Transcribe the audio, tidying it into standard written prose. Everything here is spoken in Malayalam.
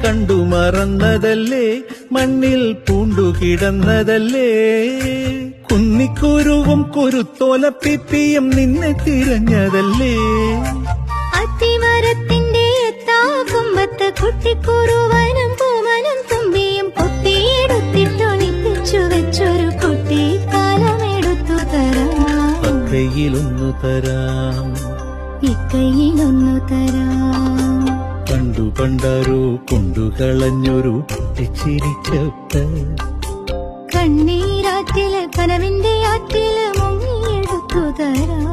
കണ്ടു മറന്നതല്ലേ, മണ്ണിൽ പൂണ്ടുകിടന്നതല്ലേ. കുന്നിക്കുരുവും കുരുത്തോലപ്പിപ്പിയും നിന്നെ തിരഞ്ഞതല്ലേ. അത്തിമരത്തിന്റെ എത്താകുമ്പത്ത് കുട്ടിക്കുറുവനും പൂമനും തുമ്പിയും പൊത്തിയെടുത്തിട്ടൊളിപ്പിച്ചു വെച്ചൊരു കുട്ടിക്കാലമെടുത്തു തരാം. കയ്യിലൊന്നു തരാം, ഇക്കൈയിലൊന്നു തരാം. പണ്ടു പണ്ടാരോ കൊണ്ടുകളഞ്ഞൊരു പൊട്ടിച്ചിരിക്കത്ത് കണ്ണീരാറ്റില് കനവിന്റെ ആറ്റില് മുങ്ങിയെടുത്തു തരാം.